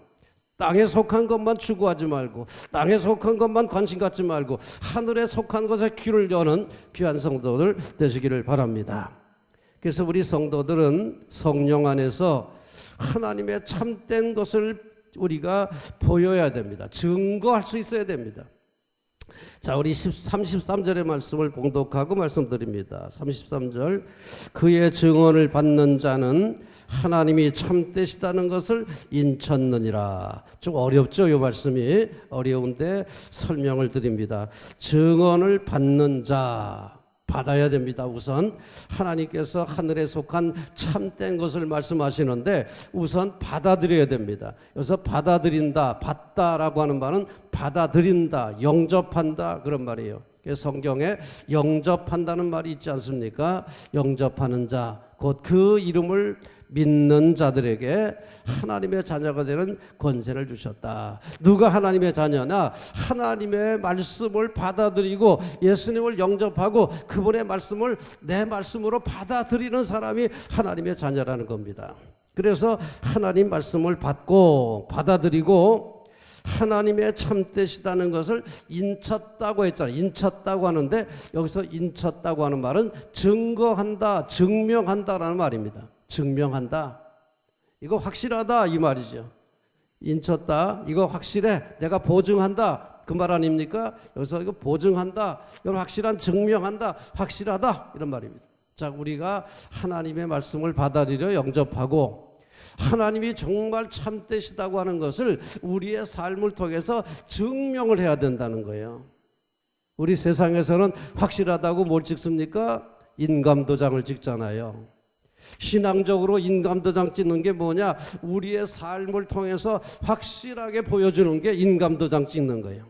땅에 속한 것만 추구하지 말고, 땅에 속한 것만 관심 갖지 말고 하늘에 속한 것에 귀를 여는 귀한 성도들 되시기를 바랍니다. 그래서 우리 성도들은 성령 안에서 하나님의 참된 것을 우리가 보여야 됩니다. 증거할 수 있어야 됩니다. 자, 우리 33절의 말씀을 봉독하고 말씀드립니다. 33절, 그의 증언을 받는 자는 하나님이 참되시다는 것을 인쳤느니라. 좀 어렵죠? 이 말씀이 어려운데 설명을 드립니다. 증언을 받는 자, 받아야 됩니다. 우선 하나님께서 하늘에 속한 참된 것을 말씀하시는데 우선 받아들여야 됩니다. 여기서 받아들인다, 받다라고 하는 말은 받아들인다, 영접한다 그런 말이에요. 그래서 성경에 영접한다는 말이 있지 않습니까? 영접하는 자, 곧 그 이름을 믿는 자들에게 하나님의 자녀가 되는 권세를 주셨다. 누가 하나님의 자녀나? 하나님의 말씀을 받아들이고 예수님을 영접하고 그분의 말씀을 내 말씀으로 받아들이는 사람이 하나님의 자녀라는 겁니다. 그래서 하나님 말씀을 받고 받아들이고 하나님의 참되시다는 것을 인쳤다고 했잖아요. 인쳤다고 하는데 여기서 인쳤다고 하는 말은 증거한다, 증명한다라는 말입니다. 증명한다, 이거 확실하다 이 말이죠. 인쳤다, 이거 확실해, 내가 보증한다 그 말 아닙니까? 여기서 이거 보증한다, 이건 확실한, 증명한다, 확실하다 이런 말입니다. 자, 우리가 하나님의 말씀을 받아들여 영접하고 하나님이 정말 참되시다고 하는 것을 우리의 삶을 통해서 증명을 해야 된다는 거예요. 우리 세상에서는 확실하다고 뭘 찍습니까? 인감도장을 찍잖아요. 신앙적으로 인감도장 찍는 게 뭐냐? 우리의 삶을 통해서 확실하게 보여주는 게 인감도장 찍는 거예요.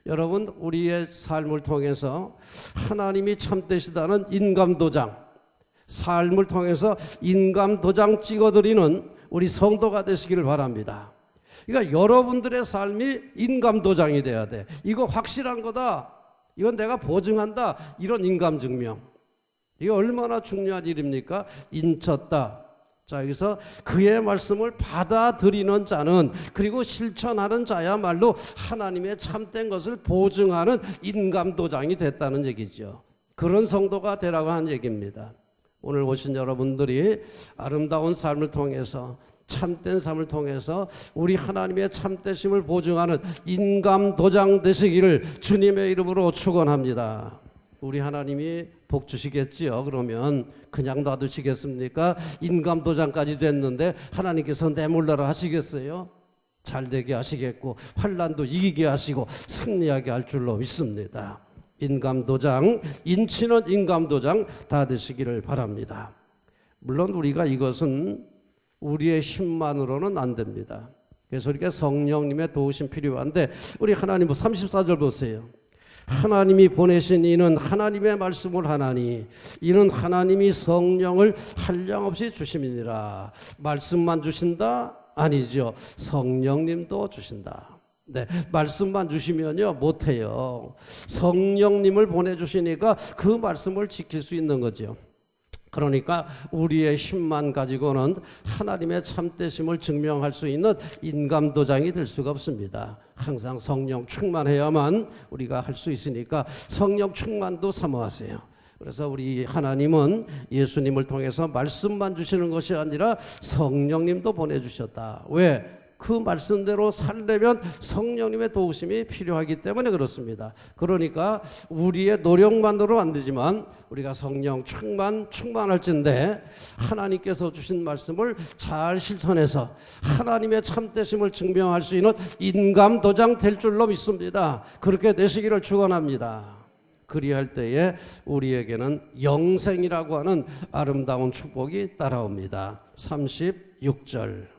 여러분, 우리의 삶을 통해서 하나님이 참되시다는 인감도장, 삶을 통해서 인감도장 찍어드리는 우리 성도가 되시기를 바랍니다. 그러니까 여러분들의 삶이 인감도장이 돼야 돼. 이거 확실한 거다, 이건 내가 보증한다, 이런 인감증명. 이게 얼마나 중요한 일입니까? 인쳤다. 자, 여기서 그의 말씀을 받아들이는 자는, 그리고 실천하는 자야말로 하나님의 참된 것을 보증하는 인감도장이 됐다는 얘기죠. 그런 성도가 되라고 한 얘기입니다. 오늘 오신 여러분들이 아름다운 삶을 통해서 참된 삶을 통해서 우리 하나님의 참되심을 보증하는 인감도장 되시기를 주님의 이름으로 축원합니다. 우리 하나님이 복 주시겠지요. 그러면 그냥 놔두시겠습니까? 인감도장까지 됐는데 하나님께서 내몰라라 하시겠어요? 잘 되게 하시겠고 환난도 이기게 하시고 승리하게 할 줄로 믿습니다. 인감도장, 인치는 인감도장 다 되시기를 바랍니다. 물론 우리가 이것은 우리의 힘만으로는 안 됩니다. 그래서 이렇게 성령님의 도우심 필요한데 우리 하나님 34절 보세요. 하나님이 보내신 이는 하나님의 말씀을 하나니 이는 하나님이 성령을 한량없이 주심이니라. 말씀만 주신다? 아니죠. 성령님도 주신다. 네, 말씀만 주시면요 못해요. 성령님을 보내주시니까 그 말씀을 지킬 수 있는 거죠. 그러니까 우리의 힘만 가지고는 하나님의 참되심을 증명할 수 있는 인감도장이 될 수가 없습니다. 항상 성령 충만해야만 우리가 할 수 있으니까 성령 충만도 사모하세요. 그래서 우리 하나님은 예수님을 통해서 말씀만 주시는 것이 아니라 성령님도 보내주셨다. 왜? 그 말씀대로 살려면 성령님의 도우심이 필요하기 때문에 그렇습니다. 그러니까 우리의 노력만으로 안 되지만 우리가 성령 충만할진데 하나님께서 주신 말씀을 잘 실천해서 하나님의 참되심을 증명할 수 있는 인감도장 될 줄로 믿습니다. 그렇게 되시기를 축원합니다. 그리할 때에 우리에게는 영생이라고 하는 아름다운 축복이 따라옵니다. 36절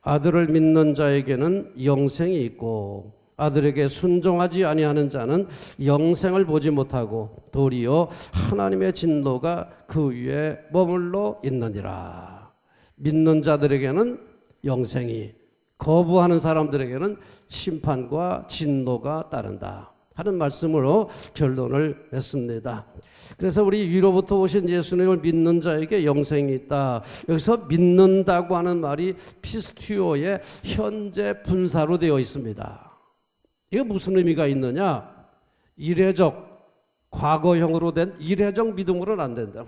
아들을 믿는 자에게는 영생이 있고 아들에게 순종하지 아니하는 자는 영생을 보지 못하고 도리어 하나님의 진노가 그 위에 머물러 있느니라. 믿는 자들에게는 영생이, 거부하는 사람들에게는 심판과 진노가 따른다 하는 말씀으로 결론을 맺습니다. 그래서 우리 위로부터 오신 예수님을 믿는 자에게 영생이 있다. 여기서 믿는다고 하는 말이 피스티오의 현재 분사로 되어 있습니다. 이게 무슨 의미가 있느냐? 이례적, 과거형으로 된 이례적 믿음으로는 안 된다.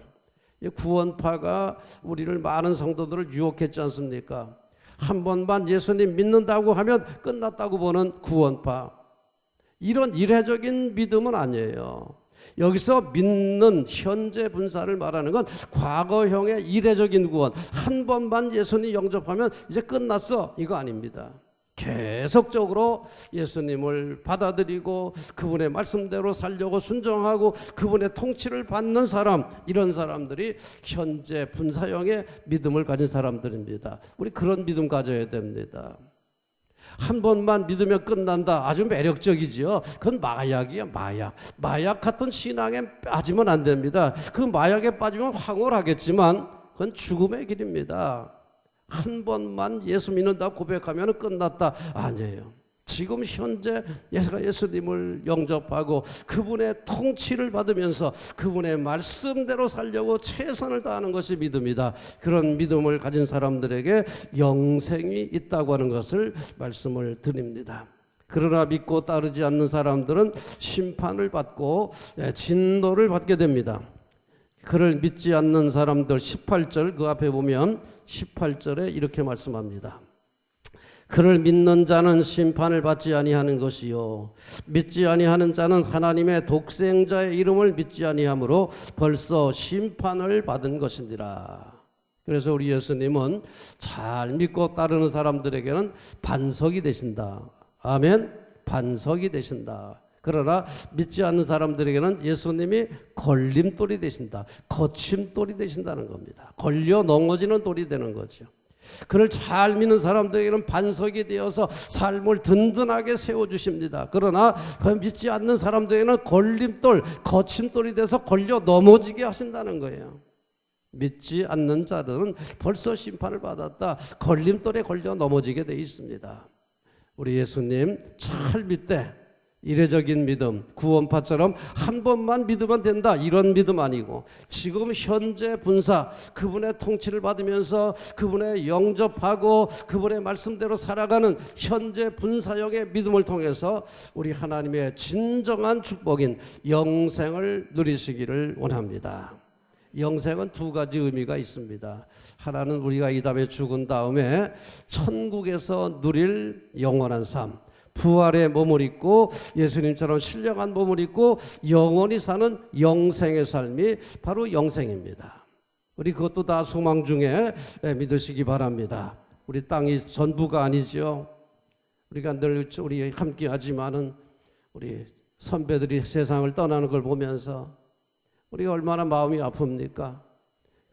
구원파가 우리를 많은 성도들을 유혹했지 않습니까? 한 번만 예수님 믿는다고 하면 끝났다고 보는 구원파. 이런 이례적인 믿음은 아니에요. 여기서 믿는 현재 분사를 말하는 건 과거형의 이례적인 구원. 한 번만 예수님 영접하면 이제 끝났어. 이거 아닙니다. 계속적으로 예수님을 받아들이고 그분의 말씀대로 살려고 순종하고 그분의 통치를 받는 사람, 이런 사람들이 현재 분사형의 믿음을 가진 사람들입니다. 우리 그런 믿음 가져야 됩니다. 한 번만 믿으면 끝난다. 아주 매력적이지요. 그건 마약이야, 마약. 마약 같은 신앙에 빠지면 안 됩니다. 그 마약에 빠지면 황홀하겠지만 그건 죽음의 길입니다. 한 번만 예수 믿는다 고백하면 끝났다. 아니에요. 지금 현재 예수님을 영접하고 그분의 통치를 받으면서 그분의 말씀대로 살려고 최선을 다하는 것이 믿음이다. 그런 믿음을 가진 사람들에게 영생이 있다고 하는 것을 말씀을 드립니다. 그러나 믿고 따르지 않는 사람들은 심판을 받고 진노를 받게 됩니다. 그를 믿지 않는 사람들 18절 그 앞에 보면 18절에 이렇게 말씀합니다. 그를 믿는 자는 심판을 받지 아니하는 것이요 믿지 아니하는 자는 하나님의 독생자의 이름을 믿지 아니하므로 벌써 심판을 받은 것이니라. 그래서 우리 예수님은 잘 믿고 따르는 사람들에게는 반석이 되신다. 아멘. 반석이 되신다. 그러나 믿지 않는 사람들에게는 예수님이 걸림돌이 되신다. 거침돌이 되신다는 겁니다. 걸려 넘어지는 돌이 되는 거죠. 그를 잘 믿는 사람들에게는 반석이 되어서 삶을 든든하게 세워주십니다. 그러나 믿지 않는 사람들에게는 걸림돌, 거침돌이 돼서 걸려 넘어지게 하신다는 거예요. 믿지 않는 자들은 벌써 심판을 받았다. 걸림돌에 걸려 넘어지게 돼 있습니다. 우리 예수님 잘 믿되 이례적인 믿음, 구원파처럼 한 번만 믿으면 된다 이런 믿음 아니고 지금 현재 분사 그분의 통치를 받으면서 그분의 영접하고 그분의 말씀대로 살아가는 현재 분사역의 믿음을 통해서 우리 하나님의 진정한 축복인 영생을 누리시기를 원합니다. 영생은 두 가지 의미가 있습니다. 하나는 우리가 이 다음에 죽은 다음에 천국에서 누릴 영원한 삶, 부활의 몸을 입고 예수님처럼 신령한 몸을 입고 영원히 사는 영생의 삶이 바로 영생입니다. 우리 그것도 다 소망 중에 믿으시기 바랍니다. 우리 땅이 전부가 아니죠. 우리가 늘 우리 함께 하지만은 우리 선배들이 세상을 떠나는 걸 보면서 우리가 얼마나 마음이 아픕니까?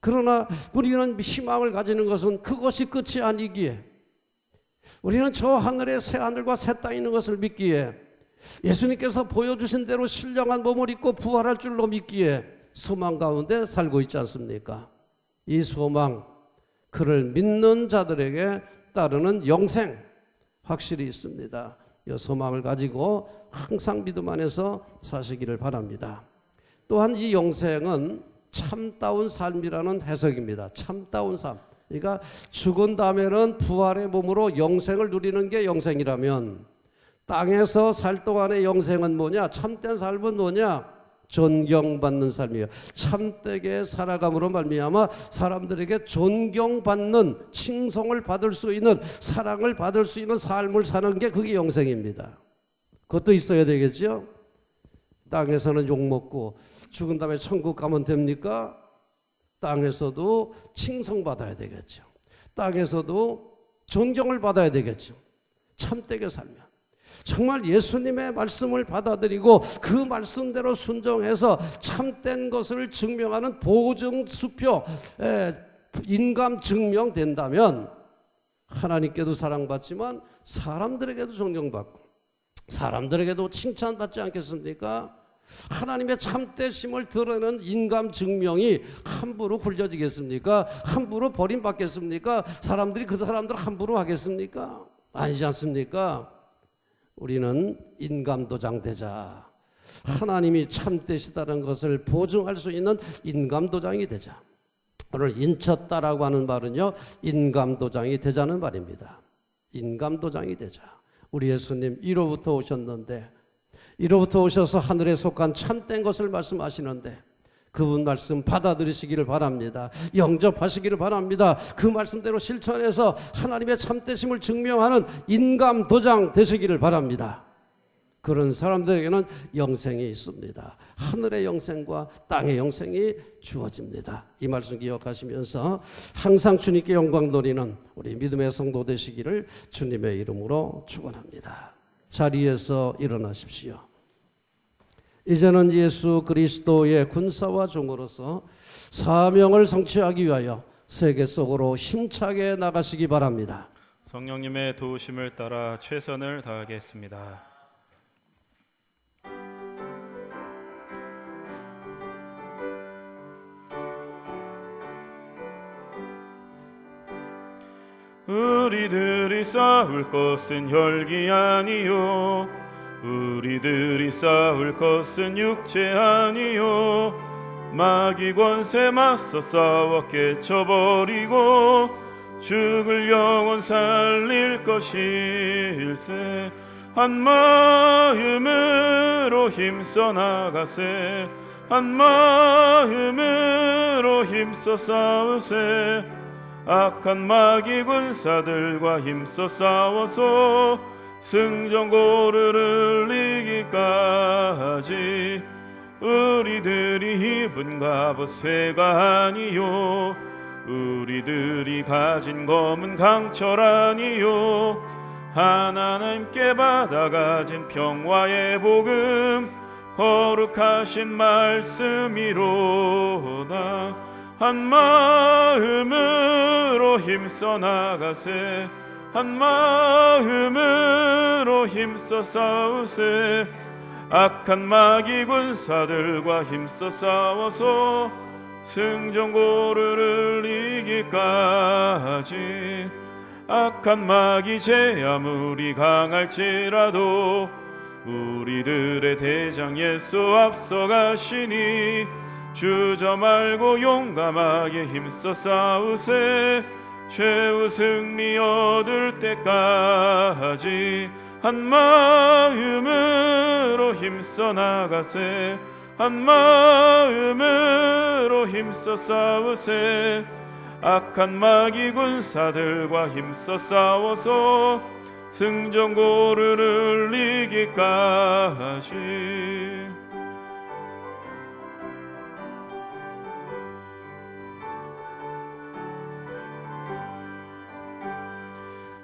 그러나 우리는 희망을 가지는 것은 그것이 끝이 아니기에 우리는 저 하늘에 새 하늘과 새 땅이 있는 것을 믿기에 예수님께서 보여주신 대로 신령한 몸을 입고 부활할 줄로 믿기에 소망 가운데 살고 있지 않습니까? 이 소망, 그를 믿는 자들에게 따르는 영생 확실히 있습니다. 이 소망을 가지고 항상 믿음 안에서 사시기를 바랍니다. 또한 이 영생은 참다운 삶이라는 해석입니다. 참다운 삶. 그러니까 죽은 다음에는 부활의 몸으로 영생을 누리는 게 영생이라면 땅에서 살 동안의 영생은 뭐냐? 참된 삶은 뭐냐? 존경받는 삶이에요. 참되게 살아감으로 말미암아 사람들에게 존경받는 칭송을 받을 수 있는 사랑을 받을 수 있는 삶을 사는 게 그게 영생입니다. 그것도 있어야 되겠죠? 땅에서는 욕먹고 죽은 다음에 천국 가면 됩니까? 땅에서도 칭송받아야 되겠죠. 땅에서도 존경을 받아야 되겠죠. 참되게 살면 정말 예수님의 말씀을 받아들이고 그 말씀대로 순종해서 참된 것을 증명하는 보증수표 인감 증명된다면 하나님께도 사랑받지만 사람들에게도 존경받고 사람들에게도 칭찬받지 않겠습니까? 하나님의 참되심을 드러내는 인감 증명이 함부로 굴려지겠습니까? 함부로 버림받겠습니까? 사람들이 그 사람들 함부로 하겠습니까? 아니지 않습니까? 우리는 인감도장되자. 하나님이 참되시다는 것을 보증할 수 있는 인감도장이 되자. 오늘 인쳤다라고 하는 말은요, 인감도장이 되자는 말입니다. 인감도장이 되자. 우리 예수님 1호부터 오셨는데 1호부터 오셔서 하늘에 속한 참된 것을 말씀하시는데 그분 말씀 받아들이시기를 바랍니다. 영접하시기를 바랍니다. 그 말씀대로 실천해서 하나님의 참되심을 증명하는 인감도장 되시기를 바랍니다. 그런 사람들에게는 영생이 있습니다. 하늘의 영생과 땅의 영생이 주어집니다. 이 말씀 기억하시면서 항상 주님께 영광 돌리는 우리 믿음의 성도 되시기를 주님의 이름으로 축원합니다. 자리에서 일어나십시오. 이제는 예수 그리스도의 군사와 종으로서 사명을 성취하기 위하여 세계 속으로 힘차게 나가시기 바랍니다. 성령님의 도우심을 따라 최선을 다하겠습니다. 우리들이 싸울 것은 혈기 아니요 우리들이 싸울 것은 육체 아니요 마귀 권세 맞서 싸워 깨쳐버리고 죽을 영혼 살릴 것일세 한 마음으로 힘써 나가세 한 마음으로 힘써 싸우세 악한 마귀 군사들과 힘써 싸워서 승전고르를 이기까지 우리들이 입은 갑옷 쇠가 아니요 우리들이 가진 검은 강철 아니요 하나님께 받아가진 평화의 복음 거룩하신 말씀이로다 한 마음으로 힘써 나가세 한 마음으로 힘써 싸우세 악한 마귀 군사들과 힘써 싸워서 승전고르를 이기까지 악한 마귀 제 아무리 강할지라도 우리들의 대장 예수 앞서가시니 주저 말고 용감하게 힘써 싸우세. 최후 승리 얻을 때까지 한 마음으로 힘써 나가세. 한 마음으로 힘써 싸우세. 악한 마귀 군사들과 힘써 싸워서 승전고르를 이기까지.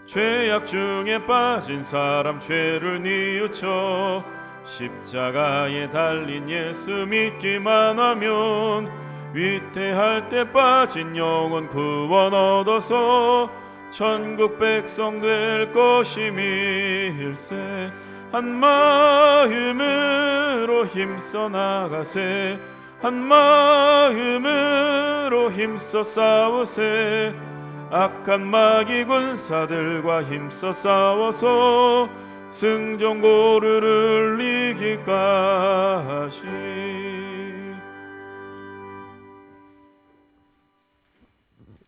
죄악 중에 빠진 사람 죄를 뉘우쳐 십자가에 달린 예수 믿기만 하면 위태할 때 빠진 영혼 구원 얻어서 천국 백성 될 것임일세. 한 마음으로 힘써 나가세. 한 마음으로 힘써 싸우세. 악한 마귀 군사들과 힘써 싸워서 승전고르를 이기까지.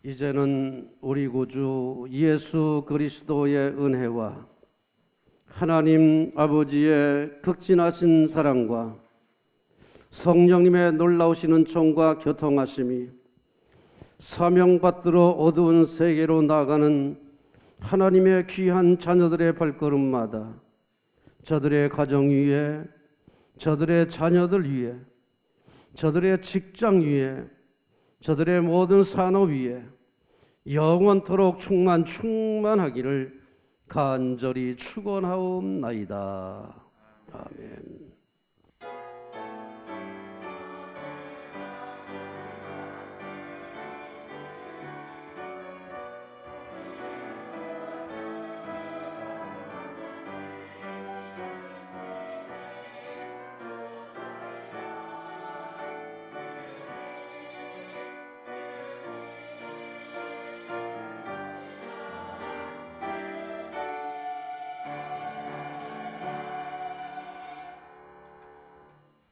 이제는 우리 구주 예수 그리스도의 은혜와 하나님 아버지의 극진하신 사랑과 성령님의 놀라우신 은총과 교통하심이 사명받들어 어두운 세계로 나가는 하나님의 귀한 자녀들의 발걸음마다 저들의 가정 위에, 저들의 자녀들 위에, 저들의 직장 위에, 저들의 모든 산업 위에 영원토록 충만하기를 간절히 축원하옵나이다. 아멘.